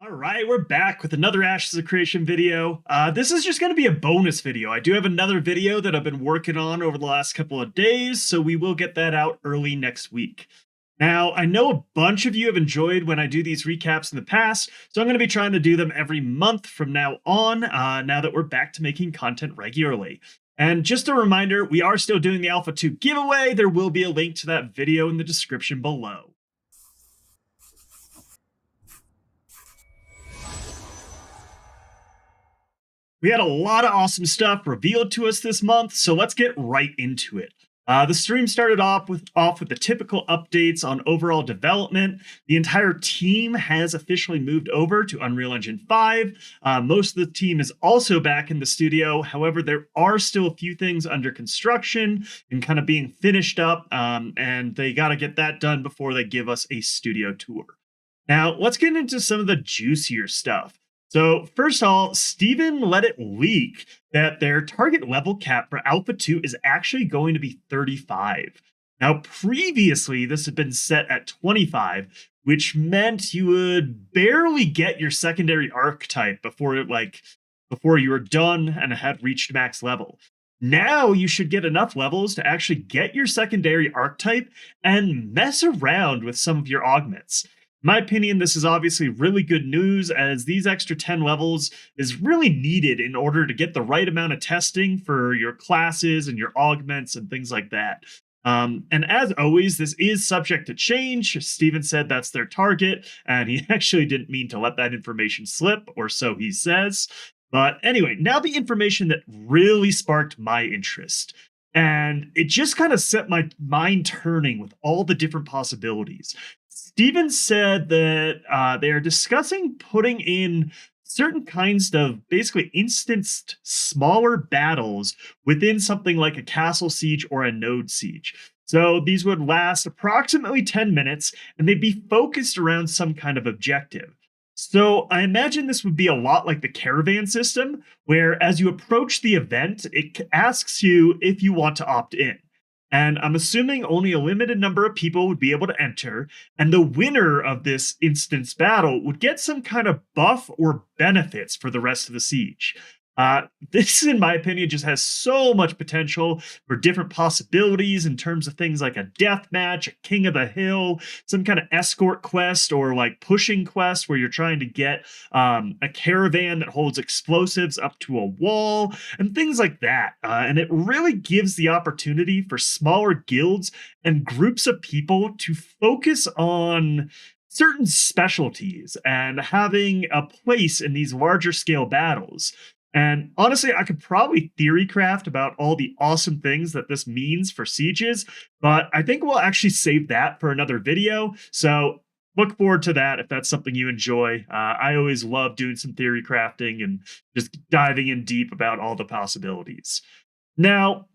All right, we're back with another Ashes of Creation video. This is just going to be a bonus video. I do have another video that I've been working on over the last couple of days, so we will get that out early next week. Now, I know a bunch of you have enjoyed when I do these recaps in the past, so I'm going to be trying to do them every month from now on, now that we're back to making content regularly. And just a reminder, we are still doing the Alpha 2 giveaway. There will be a link to that video in the description below. We had a lot of awesome stuff revealed to us this month, so let's get right into it. The stream started off with the typical updates on overall development. The entire team has officially moved over to Unreal Engine 5. Most of the team is also back in the studio. However, there are still a few things under construction and kind of being finished up, and they got to get that done before they give us a studio tour. Now, let's get into some of the juicier stuff. So first of all, Steven let it leak that their target level cap for Alpha 2 is actually going to be 35. Now, previously, this had been set at 25, which meant you would barely get your secondary archetype before you were done and had reached max level. Now you should get enough levels to actually get your secondary archetype and mess around with some of your augments. In my opinion, this is obviously really good news, as these extra 10 levels is really needed in order to get the right amount of testing for your classes and your augments and things like that. And as always, this is subject to change. Steven said that's their target, and he actually didn't mean to let that information slip, or so he says. But anyway, now the information that really sparked my interest. And it just kind of set my mind turning with all the different possibilities. Steven said that they are discussing putting in certain kinds of basically instanced smaller battles within something like a castle siege or a node siege. So these would last approximately 10 minutes, and they'd be focused around some kind of objective. So I imagine this would be a lot like the caravan system, where as you approach the event, it asks you if you want to opt in. And I'm assuming only a limited number of people would be able to enter, and the winner of this instance battle would get some kind of buff or benefits for the rest of the siege. This, in my opinion, just has so much potential for different possibilities in terms of things like a death match, a king of the hill, some kind of escort quest, or like pushing quest where you're trying to get a caravan that holds explosives up to a wall, and things like that. And it really gives the opportunity for smaller guilds and groups of people to focus on certain specialties and having a place in these larger scale battles. And honestly, I could probably theory craft about all the awesome things that this means for sieges, but I think we'll actually save that for another video. So look forward to that if that's something you enjoy. I always love doing some theory crafting and just diving in deep about all the possibilities. Now,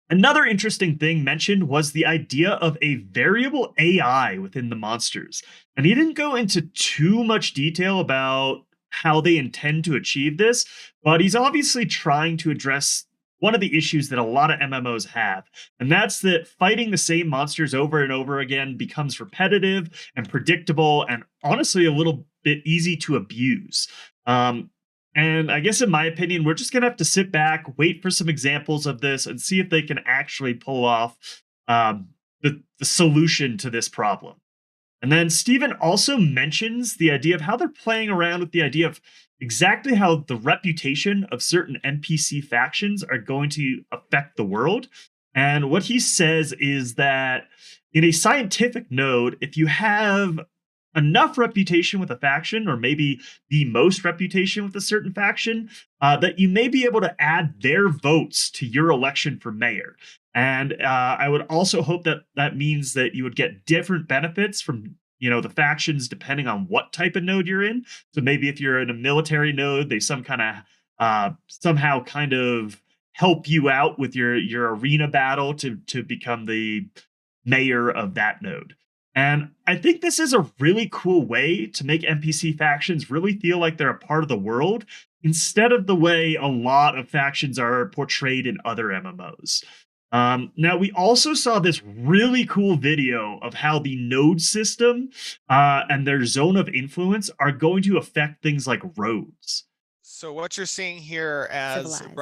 another interesting thing mentioned was the idea of a variable AI within the monsters. And he didn't go into too much detail about how they intend to achieve this, but he's obviously trying to address one of the issues that a lot of MMOs have, and that's that fighting the same monsters over and over again becomes repetitive and predictable, and honestly a little bit easy to abuse. And I guess in my opinion, we're just gonna have to sit back, wait for some examples of this, and see if they can actually pull off the solution to this problem. And then Steven also mentions the idea of how they're playing around with the idea of exactly how the reputation of certain NPC factions are going to affect the world. And what he says is that in a scientific node, if you have enough reputation with a faction, or maybe the most reputation with a certain faction, that you may be able to add their votes to your election for mayor. And I would also hope that that means that you would get different benefits from, the factions depending on what type of node you're in. So maybe if you're in a military node, they somehow kind of help you out with your arena battle to become the mayor of that node. And I think this is a really cool way to make NPC factions really feel like they're a part of the world, instead of the way a lot of factions are portrayed in other MMOs. Now, we also saw this really cool video of how the node system and their zone of influence are going to affect things like roads. So what you're seeing here as Civilized.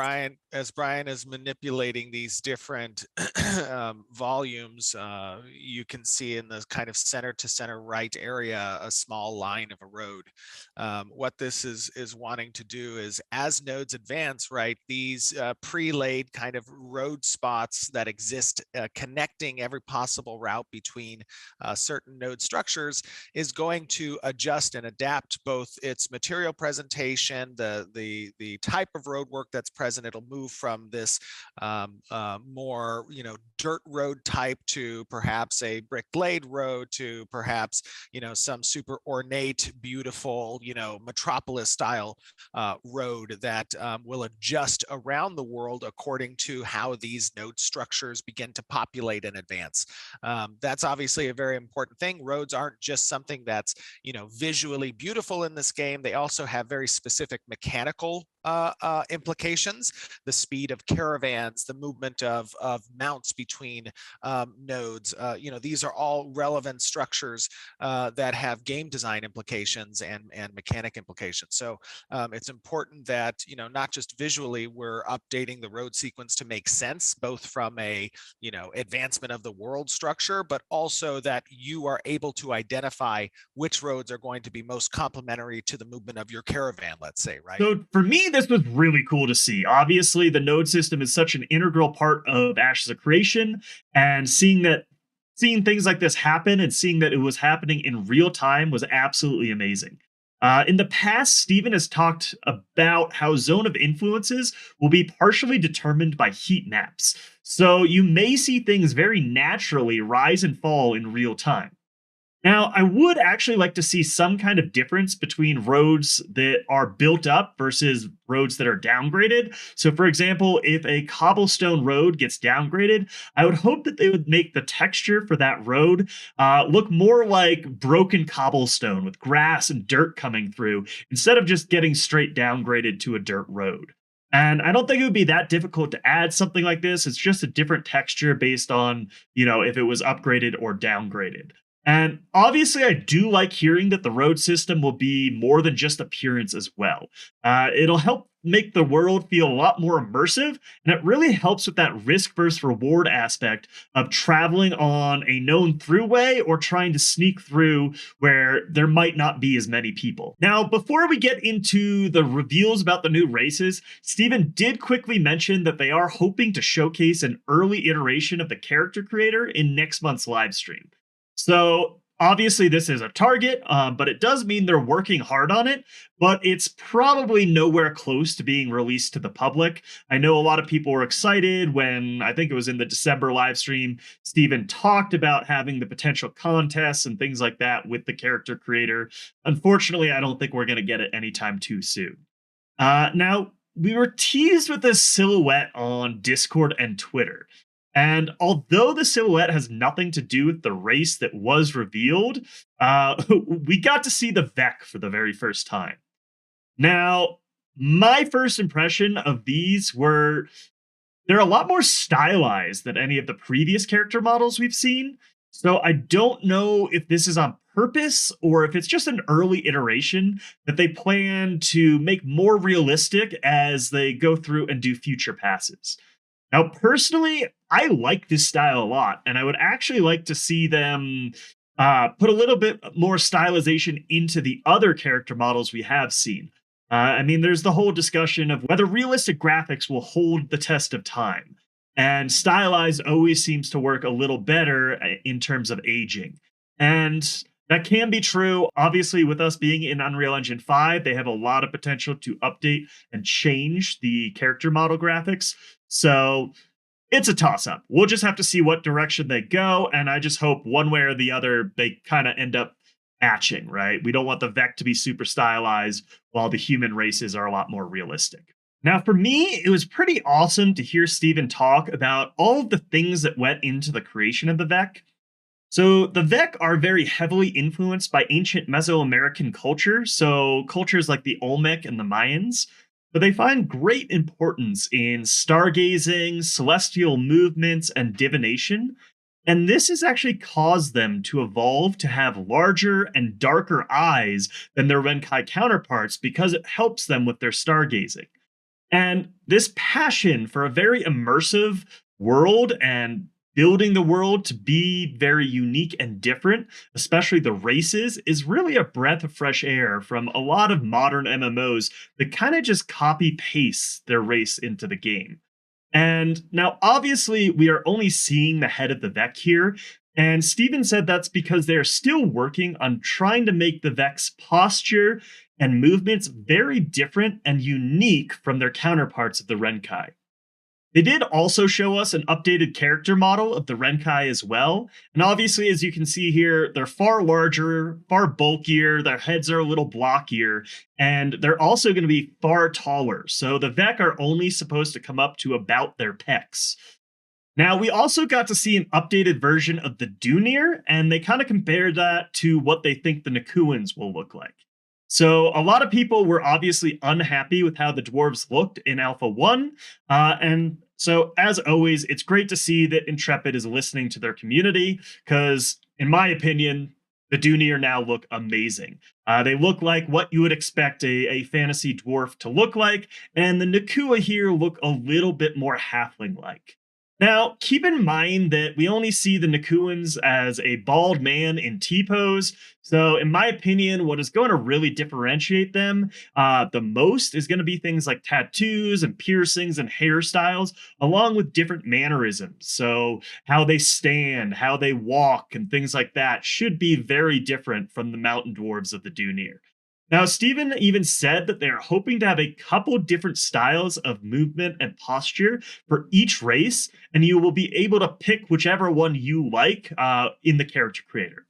Brian is manipulating these different volumes, you can see in the kind of center to center right area a small line of a road. What this is wanting to do is, as nodes advance, right, these pre-laid kind of road spots that exist connecting every possible route between certain node structures is going to adjust and adapt both its material presentation, the type of road work that's present. It'll move from this more dirt road type to perhaps a brick laid road to perhaps some super ornate, beautiful metropolis style road that will adjust around the world according to how these node structures begin to populate and advance. That's obviously a very important thing. Roads aren't just something that's visually beautiful in this game. They also have very specific mechanical implications. The speed of caravans, the movement of mounts between nodes. These are all relevant structures that have game design implications and mechanic implications. So it's important that not just visually we're updating the road sequence to make sense, both from a advancement of the world structure, but also that you are able to identify which roads are going to be most complementary to the movement of your caravan, let's say, right? So for me, this was really cool to see. Obviously, the node system is such an integral part of Ashes of Creation, and seeing things like this happen and seeing that it was happening in real time was absolutely amazing. In the past, Steven has talked about how zone of influences will be partially determined by heat maps. So you may see things very naturally rise and fall in real time. Now, I would actually like to see some kind of difference between roads that are built up versus roads that are downgraded. So, for example, if a cobblestone road gets downgraded, I would hope that they would make the texture for that road look more like broken cobblestone with grass and dirt coming through instead of just getting straight downgraded to a dirt road. And I don't think it would be that difficult to add something like this. It's just a different texture based on, if it was upgraded or downgraded. And obviously, I do like hearing that the road system will be more than just appearance as well. It'll help make the world feel a lot more immersive, and it really helps with that risk versus reward aspect of traveling on a known throughway or trying to sneak through where there might not be as many people. Now, before we get into the reveals about the new races, Steven did quickly mention that they are hoping to showcase an early iteration of the character creator in next month's live stream. So obviously this is a target, but it does mean they're working hard on it, but it's probably nowhere close to being released to the public. I know a lot of people were excited when, I think it was in the December live stream, Steven talked about having the potential contests and things like that with the character creator. Unfortunately, I don't think we're going to get it anytime too soon. Now, we were teased with this silhouette on Discord and Twitter. And although the silhouette has nothing to do with the race that was revealed, we got to see the Vec for the very first time. Now, my first impression of these were they're a lot more stylized than any of the previous character models we've seen. So I don't know if this is on purpose or if it's just an early iteration that they plan to make more realistic as they go through and do future passes. Now, personally, I like this style a lot, and I would actually like to see them put a little bit more stylization into the other character models we have seen. There's the whole discussion of whether realistic graphics will hold the test of time. And stylized always seems to work a little better in terms of aging. And that can be true. Obviously, with us being in Unreal Engine 5, they have a lot of potential to update and change the character model graphics. So it's a toss up. We'll just have to see what direction they go. And I just hope one way or the other, they kind of end up matching, right? We don't want the Vec to be super stylized while the human races are a lot more realistic. Now, for me, it was pretty awesome to hear Steven talk about all of the things that went into the creation of the Vec. So the Vec are very heavily influenced by ancient Mesoamerican culture, so cultures like the Olmec and the Mayans. but they find great importance in stargazing, celestial movements, and divination. And this has actually caused them to evolve to have larger and darker eyes than their Renkai counterparts because it helps them with their stargazing. And this passion for a very immersive world and building the world to be very unique and different, especially the races, is really a breath of fresh air from a lot of modern MMOs that kind of just copy paste their race into the game. And now, obviously, we are only seeing the head of the Vec here. And Steven said that's because they're still working on trying to make the Vec's posture and movements very different and unique from their counterparts of the Renkai. They did also show us an updated character model of the Renkai as well. And obviously, as you can see here, they're far larger, far bulkier, their heads are a little blockier, and they're also going to be far taller. So the Vec are only supposed to come up to about their pecs. Now, we also got to see an updated version of the Dunir, and they kind of compared that to what they think the Nakuans will look like. So, a lot of people were obviously unhappy with how the dwarves looked in Alpha 1. And so, as always, it's great to see that Intrepid is listening to their community, because, in my opinion, the Dunir now look amazing. They look like what you would expect a fantasy dwarf to look like, and the Nakua here look a little bit more halfling like. Now, keep in mind that we only see the Nakuans as a bald man in T-pose, so in my opinion, what is going to really differentiate them the most is going to be things like tattoos and piercings and hairstyles, along with different mannerisms. So how they stand, how they walk, and things like that should be very different from the mountain dwarves of the Dunir. Now, Stephen even said that they're hoping to have a couple different styles of movement and posture for each race, and you will be able to pick whichever one you like in the character creator.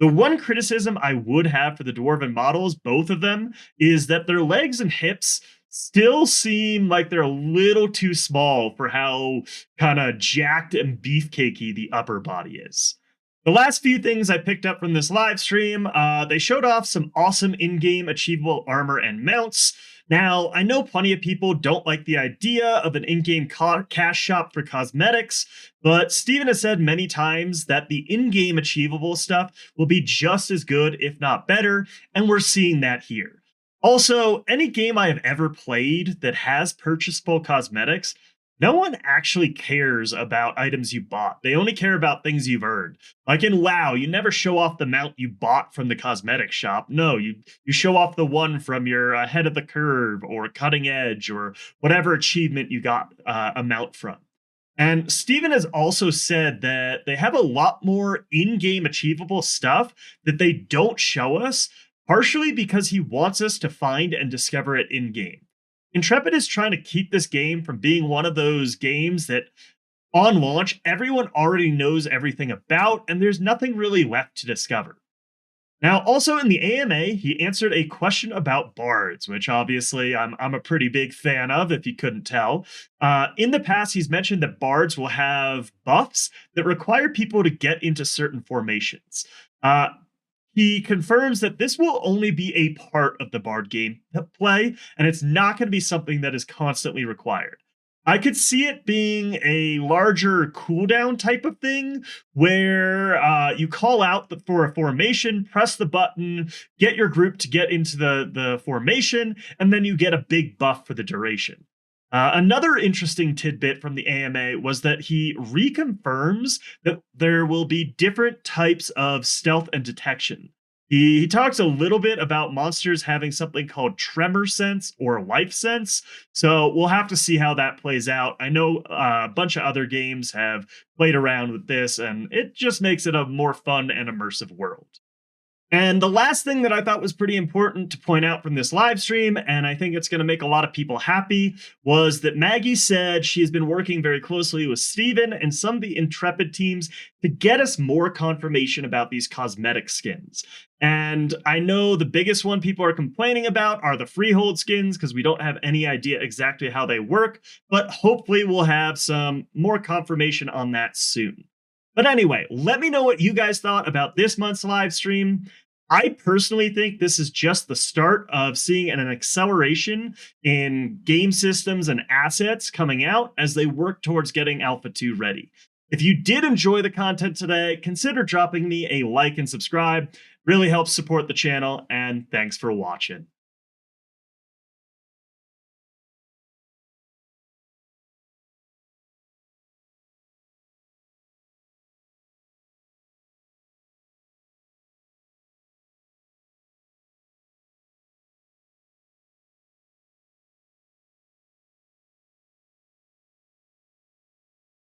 The one criticism I would have for the dwarven models, both of them, is that their legs and hips still seem like they're a little too small for how kind of jacked and beefcakey the upper body is. The last few things I picked up from this live stream, they showed off some awesome in-game achievable armor and mounts. Now, I know plenty of people don't like the idea of an in-game cash shop for cosmetics, but Steven has said many times that the in-game achievable stuff will be just as good, if not better, and we're seeing that here. Also, any game I have ever played that has purchasable cosmetics, no one actually cares about items you bought. They only care about things you've earned. Like in WoW, you never show off the mount you bought from the cosmetic shop. No, you show off the one from your head of the curve or cutting edge or whatever achievement you got a mount from. And Steven has also said that they have a lot more in-game achievable stuff that they don't show us, partially because he wants us to find and discover it in-game. Intrepid is trying to keep this game from being one of those games that on launch everyone already knows everything about and there's nothing really left to discover. Now, also in the AMA, he answered a question about bards, which obviously I'm a pretty big fan of, if you couldn't tell. In the past, he's mentioned that bards will have buffs that require people to get into certain formations. He confirms that this will only be a part of the Bard game play, and it's not going to be something that is constantly required. I could see it being a larger cooldown type of thing where you call out for a formation, press the button, get your group to get into the formation, and then you get a big buff for the duration. Another interesting tidbit from the AMA was that he reconfirms that there will be different types of stealth and detection. He talks a little bit about monsters having something called tremor sense or life sense, so we'll have to see how that plays out. I know a bunch of other games have played around with this, and it just makes it a more fun and immersive world. And the last thing that I thought was pretty important to point out from this live stream, and I think it's going to make a lot of people happy, was that Maggie said she has been working very closely with Steven and some of the Intrepid teams to get us more confirmation about these cosmetic skins. And I know the biggest one people are complaining about are the freehold skins, because we don't have any idea exactly how they work, but hopefully we'll have some more confirmation on that soon. But anyway, let me know what you guys thought about this month's live stream. I personally think this is just the start of seeing an acceleration in game systems and assets coming out as they work towards getting Alpha 2 ready. If you did enjoy the content today, consider dropping me a like and subscribe. Really helps support the channel, and thanks for watching.